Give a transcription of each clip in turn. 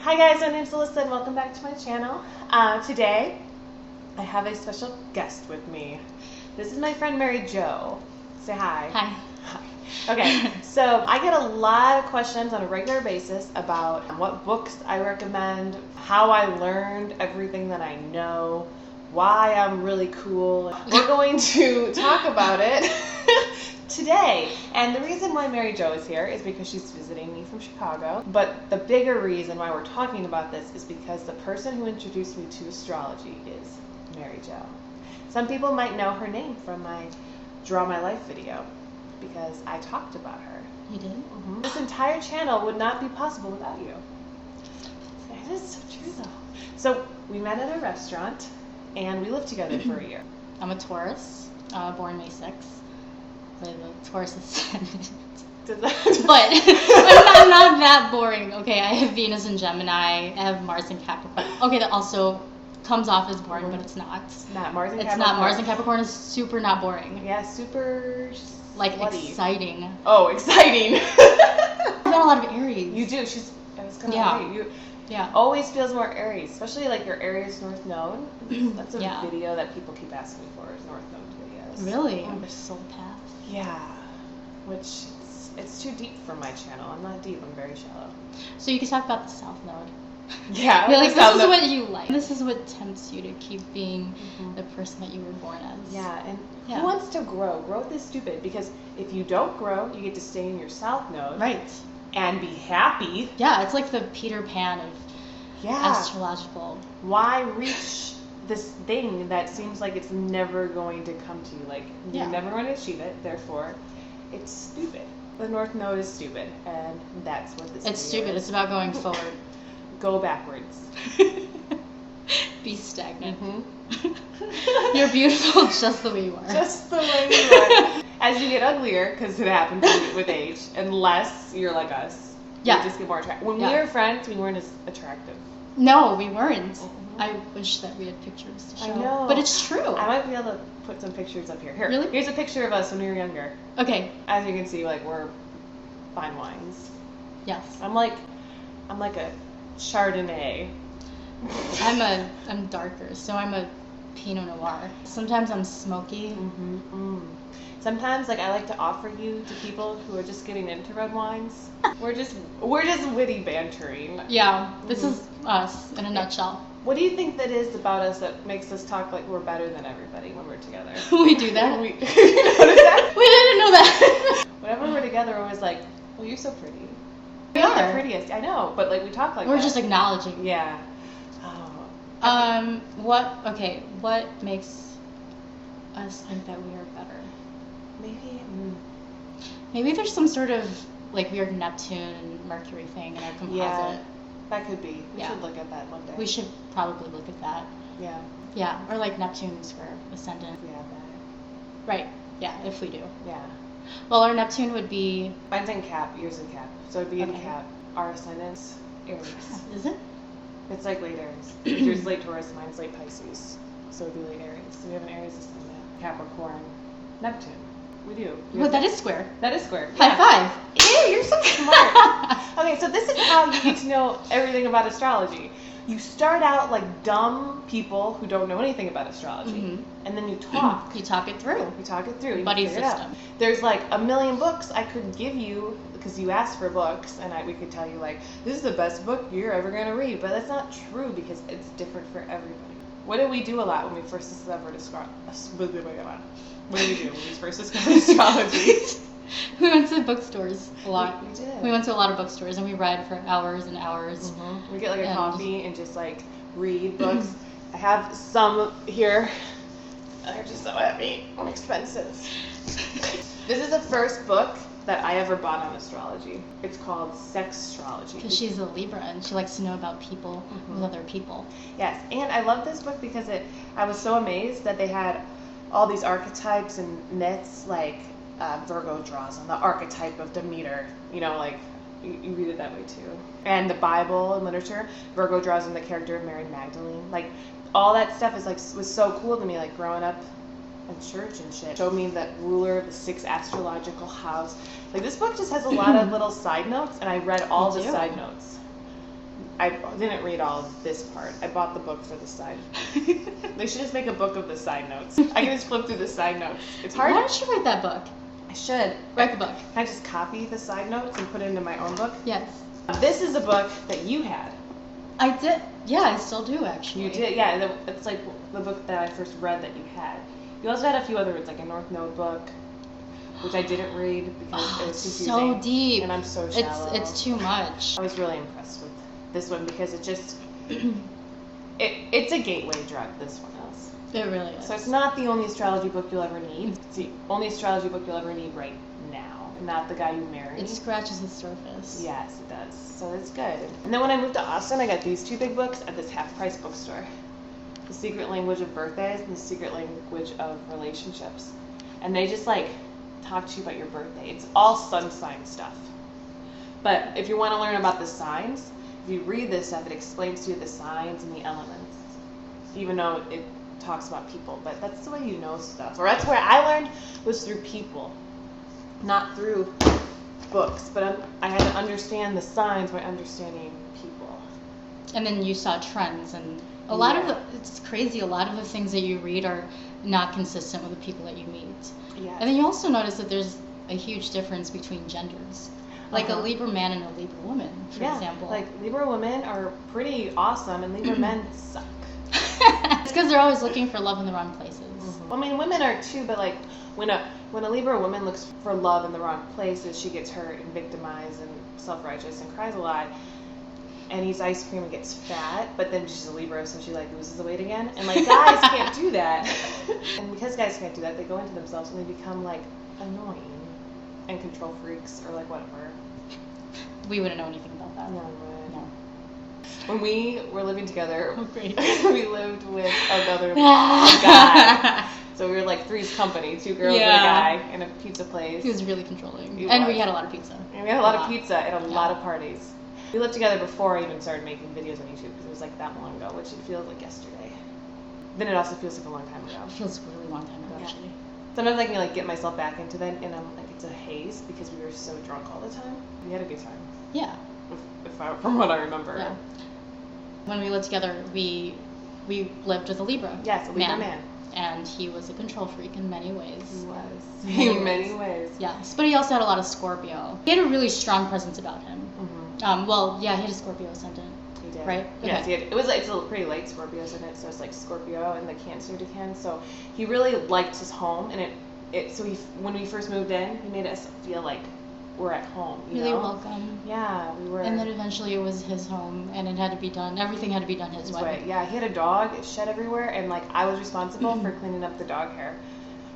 Hi guys, my name's Alyssa and welcome back to my channel. Today, I have a special guest with me. This is my friend Mary Jo. Say hi. Hi. Hi. Okay, so I get a lot of questions on a regular basis about what books I recommend, how I learned everything that I know, why I'm really cool. We're going to talk about it today. And the reason why Mary Jo is here is because she's visiting me from Chicago. But the bigger reason why we're talking about this is because the person who introduced me to astrology is Mary Jo. Some people might know her name from my Draw My Life video because I talked about her. You did? Mm-hmm. This entire channel would not be possible without you. It is so true though. So we met at a restaurant and we lived together for a year. I'm a Taurus, born May 6th. So the Taurus ascendant. But I'm not that boring. Okay, I have Venus in Gemini. I have Mars in Capricorn. Okay, that also comes off as boring, but it's not. It's not. Mars in Capricorn. It's not. Mars in Capricorn is super not boring. Yeah, super like slutty. Exciting. Oh, exciting. I've got a lot of Aries. You do. I was gonna say, you always feels more Aries, especially like your Aries North Node. That's a video that people keep asking me for, is North Node videos. Really? Oh, there's soul path. Yeah, which it's too deep for my channel. I'm not deep. I'm very shallow. So you can talk about the South Node. Yeah, like this is what you like. This is what tempts you to keep being the person that you were born as. Yeah, and who wants to grow? Growth is stupid because if you don't grow, you get to stay in your South Node. Right. And be happy. Yeah, it's like the Peter Pan of astrological. Why reach this thing that seems like it's never going to come to you? Like, you're never going to achieve it, therefore, it's stupid. The North Node is stupid, and that's what this It's stupid. is. It's about going forward. Go backwards. Be stagnant. Mm-hmm. You're beautiful just the way you are. Just the way you are. As you get uglier, because it happens with age, unless you're like us. You just get more attractive. When we were friends, we weren't as attractive. No, we weren't. I wish that we had pictures to show. I know. But it's true. I might be able to put some pictures up here. Here. Really? Here's a picture of us when we were younger. Okay. As you can see, like, we're fine wines. Yes. I'm like a Chardonnay. I'm darker, so I'm a Pinot Noir. Sometimes I'm smoky. Sometimes, like, I like to offer you to people who are just getting into red wines. We're just witty bantering. Yeah, this is us in a nutshell. What do you think that is about us that makes us talk like we're better than everybody when we're together? We do that? You notice that? We didn't know that. Whenever we're together, we're always like, well, you're so pretty. We You're are. the prettiest. I know, but like we talk like we're that. just acknowledging. Yeah. Oh. What makes us think that we are better? Maybe there's some sort of like weird Neptune and Mercury thing in our composite. Yeah, that could be. We should look at that one day. We should probably look at that. Yeah. Yeah, or like Neptune square ascendant. Yeah, that. Right. Yeah, if we do. Yeah. Well, our Neptune would be. Mine's in Cap. Yours in Cap. So it'd be in Cap. Our ascendant's Aries. Is it? It's like late Aries. Yours late Taurus. Mine's late Pisces. So it'd be late Aries. So we have an Aries ascendant. Capricorn. Neptune. We do. Well, that is square. That is square. High five. Ew, you're so smart. Okay, so this is how you get to know everything about astrology. You start out like dumb people who don't know anything about astrology, and then you talk. You talk it through. You talk it through. Buddy system. There's like a million books I could give you because you asked for books, and we could tell you like, this is the best book you're ever going to read. But that's not true because it's different for everybody. What did we do a lot when we first discovered astrology? What did we do when we first discovered astrology? We went to bookstores a lot. We did. We went to a lot of bookstores and we read for hours and hours. We get like a coffee and just like read books. I have some here. They're just so heavy and expensive. This is the first book that I ever bought on astrology. It's called Sextrology. Because she's a Libra and she likes to know about people with other people. Yes, and I love this book because I was so amazed that they had all these archetypes and myths, like Virgo draws on the archetype of Demeter, you know, like you read it that way too. And the Bible and literature, Virgo draws on the character of Mary Magdalene. Like all that stuff is like was so cool to me, like growing up in church and shit. Showed me that ruler of the 6th astrological house. Like this book just has a lot of little side notes, and I read all the side notes. I didn't read all of this part. I bought the book for the side. They should just make a book of the side notes. I can just flip through the side notes. It's hard. Why don't you write that book? I should. Write the book. Can I just copy the side notes and put it into my own book? Yes. This is a book that you had. I did. Yeah, I still do, actually. You did? Yeah, it's like the book that I first read that you had. You also had a few other ones, like a North Node book, which I didn't read because it was confusing. So deep. And I'm so shallow. It's too much. I was really impressed with this one because it just, it's a gateway drug, this one is. It really is. So it's not the only astrology book you'll ever need. It's the only astrology book you'll ever need right now, not the guy you marry. It scratches the surface. Yes, it does. So it's good. And then when I moved to Austin, I got these 2 big books at this half-price bookstore. The Secret Language of Birthdays and The Secret Language of Relationships. And they just like talk to you about your birthday. It's all sun sign stuff. But if you want to learn about the signs, if you read this stuff, it explains to you the signs and the elements. Even though it talks about people. But that's the way you know stuff. Or that's where I learned was through people. Not through books. But I had to understand the signs by understanding people. And then you saw trends, and a lot of it's crazy, a lot of the things that you read are not consistent with the people that you meet. Yeah. And then you also notice that there's a huge difference between genders. Like a Libra man and a Libra woman, for example. Like Libra women are pretty awesome and Libra men suck. It's because they're always looking for love in the wrong places. Mm-hmm. I mean, women are too, but like when a Libra woman looks for love in the wrong places, she gets hurt and victimized and self-righteous and cries a lot. And eats ice cream and gets fat, but then she's a Libra, so she like loses the weight again. And like guys can't do that. And because guys can't do that, they go into themselves and they become like annoying and control freaks or like whatever. We wouldn't know anything about that. No. No. When we were living together, great. We lived with another guy. So we were like Three's Company, 2 girls and a guy in a pizza place. He was really controlling. We had a lot of pizza. And we had a lot of pizza and a lot of parties. We lived together before I even started making videos on YouTube because it was like that long ago, which it feels like yesterday. Then it also feels like a long time ago. It feels a really long time ago, actually. Sometimes I can like get myself back into that, and I'm like, it's a haze because we were so drunk all the time. We had a good time. Yeah. From what I remember. Yeah. When we lived together, we lived with a Libra. Yes, a Libra man. And he was a control freak in many ways. He was. In many ways. Yes, but he also had a lot of Scorpio. He had a really strong presence about him. Mm-hmm. He had a Scorpio ascendant. He did. Right? Okay. Yes, he had. It's a pretty late Scorpio ascendant, so it's like Scorpio and the Cancer decan. So he really liked his home, and when we first moved in, he made us feel like we're at home. Really welcome. Yeah, we were. And then eventually it was his home, and it had to be done. Everything had to be done his way. Yeah, he had a dog. It shed everywhere, and like I was responsible for cleaning up the dog hair.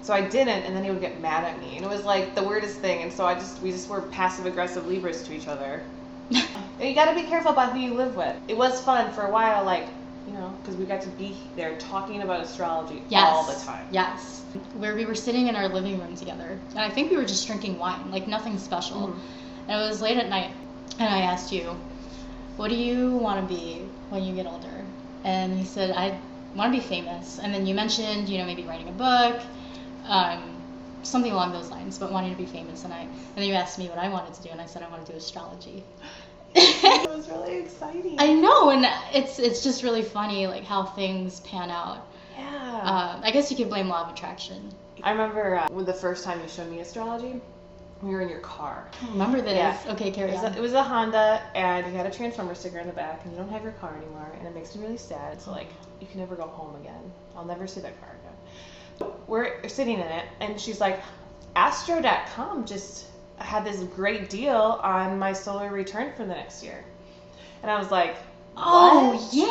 So I didn't, and then he would get mad at me, and it was like the weirdest thing. And so we just were passive aggressive Libras to each other. And you got to be careful about who you live with. It was fun for a while, like because we got to be there talking about astrology all the time. Yes. Where we were sitting in our living room together, and I think we were just drinking wine, like nothing special. Mm-hmm. And it was late at night, and I asked you, what do you want to be when you get older? And he said, I want to be famous. And then you mentioned, maybe writing a book, something along those lines, but wanting to be famous. And then you asked me what I wanted to do, and I said I want to do astrology. It was really exciting. I know, and it's just really funny, like how things pan out. Yeah. I guess you could blame law of attraction. I remember when the first time you showed me astrology, we were in your car. I remember this. Yeah. Okay, carry on. It was a Honda, and you had a transformer sticker in the back, and you don't have your car anymore, and it makes me really sad. So, like, you can never go home again. I'll never see that car again. We're sitting in it, and she's like, Astro.com just had this great deal on my solar return for the next year. And I was like, what? Oh, yeah.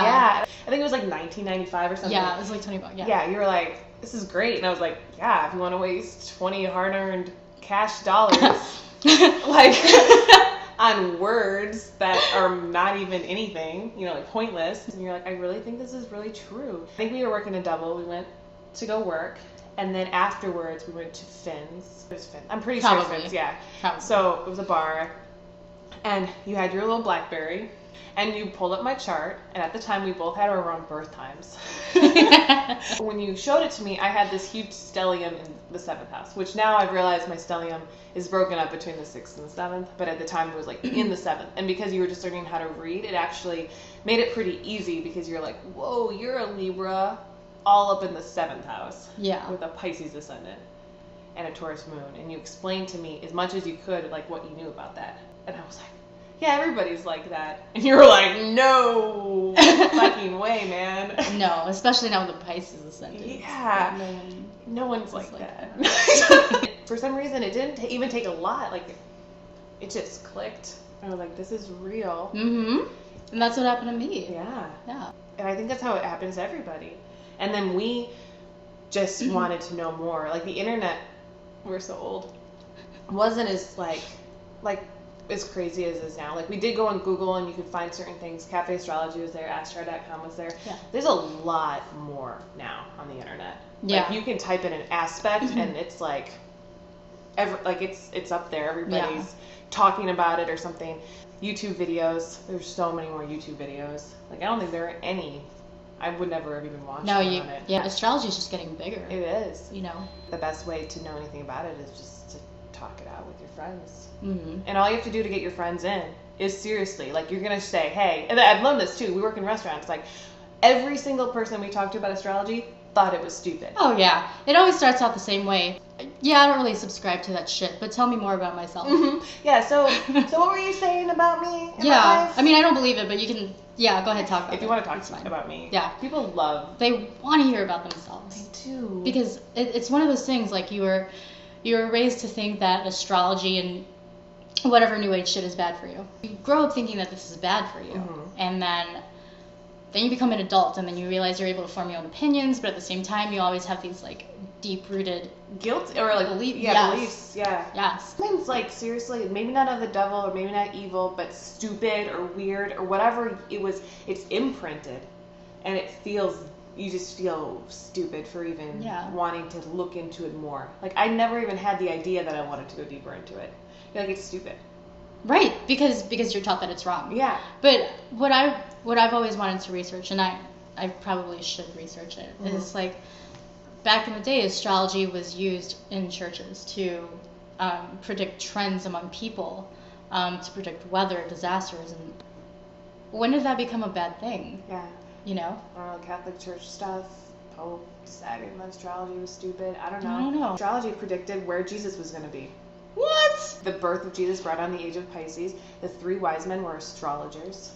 Yeah. I think it was like $19.95 or something. Yeah, it was like $20. Yeah. Yeah, you were like, this is great. And I was like, yeah, if you want to waste 20 hard-earned cash dollars, like, on words that are not even anything, like pointless. And you're like, I really think this is really true. I think we were working a double. We went to go work. And then afterwards, we went to Finn's. It was Finn. I'm pretty sure it was Finn's, yeah. Probably. So it was a bar. And you had your little BlackBerry. And you pulled up my chart, and at the time we both had our wrong birth times. When you showed it to me, I had this huge stellium in the 7th house, which now I've realized my stellium is broken up between the 6th and the 7th, but at the time it was like in the 7th. And because you were just learning how to read, it actually made it pretty easy because you're like, whoa, you're a Libra all up in the 7th house. Yeah. With a Pisces ascendant and a Taurus moon. And you explained to me as much as you could, like, what you knew about that. And I was like, yeah, everybody's like that. And you were like, no fucking way, man. No, especially now with the Pisces ascendant. Yeah. No one's like that. For some reason, it didn't even take a lot. Like, it just clicked. I was like, this is real. Mm-hmm. And that's what happened to me. Yeah. Yeah. And I think that's how it happens to everybody. And then we just wanted to know more. Like, the internet, we're so old, wasn't as, like as crazy as it is now. Like, we did go on Google and you could find certain things. Cafe Astrology was there, Astro.com was there. Yeah. There's a lot more now on the internet. Yeah. Like, you can type in an aspect and it's like, it's up there. Everybody's talking about it or something. YouTube videos. There's so many more YouTube videos. Like, I don't think there are any. I would never have even watched on it. Yeah, astrology is just getting bigger. It is. You know. The best way to know anything about it is just to talk it out with your friends. Mm-hmm. And all you have to do to get your friends in is seriously, like, you're going to say, hey, and I've learned this too. We work in restaurants. Like, every single person we talked to about astrology thought it was stupid. Oh, yeah. It always starts out the same way. Yeah, I don't really subscribe to that shit, but tell me more about myself. Mm-hmm. Yeah, so what were you saying about me? Yeah, I mean, I don't believe it, but you can, go ahead, talk about it. If you want to talk about me. Yeah. People love. They want to hear about themselves. They do. Because it's one of those things, like, you were raised to think that astrology and whatever new age shit is bad for you. You grow up thinking that this is bad for you, and then you become an adult, and then you realize you're able to form your own opinions, but at the same time, you always have these, like, deep-rooted guilt or, like, beliefs. Yeah. Yes. Something's, like, seriously, maybe not of the devil or maybe not evil, but stupid or weird or whatever it's imprinted, and you just feel stupid for even wanting to look into it more. Like, I never even had the idea that I wanted to go deeper into it. You're like, it's stupid. Right, because you're taught that it's wrong. Yeah. But what I've always wanted to research, and I probably should research it, is, like, back in the day, astrology was used in churches to predict trends among people, to predict weather, disasters, and when did that become a bad thing? Yeah. You know? I don't know, Catholic Church stuff, Pope deciding that astrology was stupid. I don't know. I don't know. Astrology predicted where Jesus was going to be. What? The birth of Jesus brought on the age of Pisces. The 3 wise men were astrologers.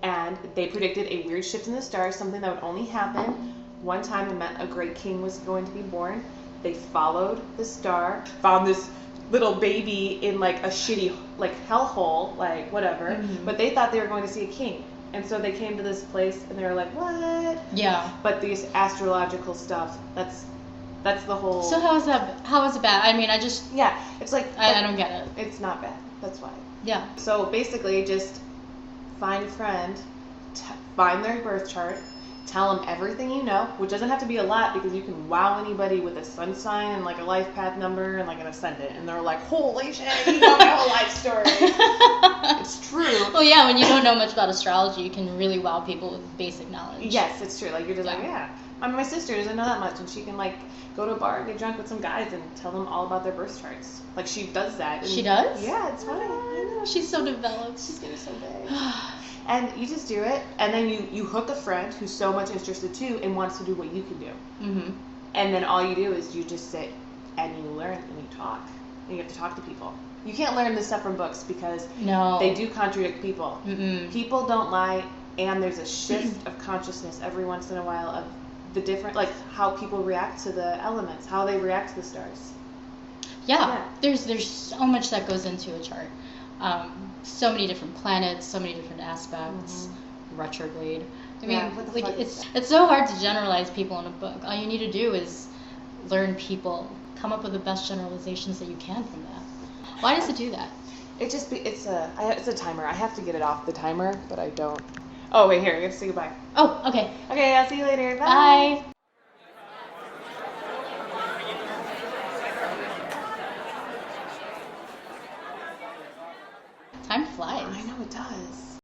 And they predicted a weird shift in the stars, something that would only happen one time. It meant a great king was going to be born. They followed the star, found this little baby in, like, a shitty, like, hellhole, like, whatever. But they thought they were going to see a king. And so they came to this place and they were like, what? Yeah. But these astrological stuff, that's the whole... So how is it bad? I mean, Yeah, it's like... I don't get it. It's not bad. That's why. Yeah. So basically, just find a friend, find their birth chart, tell them everything you know, which doesn't have to be a lot because you can wow anybody with a sun sign and, like, a life path number and, like, an ascendant. And they're like, holy shit, you know my whole life story. It's true. Well, yeah, when you don't know much about astrology, you can really wow people with basic knowledge. Yes, it's true. Like, you're just like, yeah. I mean, my sister doesn't know that much, and she can, like, go to a bar and get drunk with some guys and tell them all about their birth charts. Like, she does that. And she does? Yeah, it's funny. I know. She's so developed. She's getting so big. And you just do it, and then you hook a friend who's so much interested too and wants to do what you can do. And then all you do is you just sit and you learn and you talk. And you have to talk to people. You can't learn this stuff from books because they do contradict people. People don't lie, and there's a shift of consciousness every once in a while of the different, like, how people react to the elements, how they react to the stars. Yeah. There's so much that goes into a chart. So many different planets, so many different aspects, retrograde. I mean, like, it's so hard to generalize people in a book. All you need to do is learn people, come up with the best generalizations that you can from that. Why does it do that? It's a timer. I have to get it off the timer, but I don't. Oh wait, here, I have to say goodbye. Oh, okay. Okay, I'll see you later. Bye. Time flies. I know it does.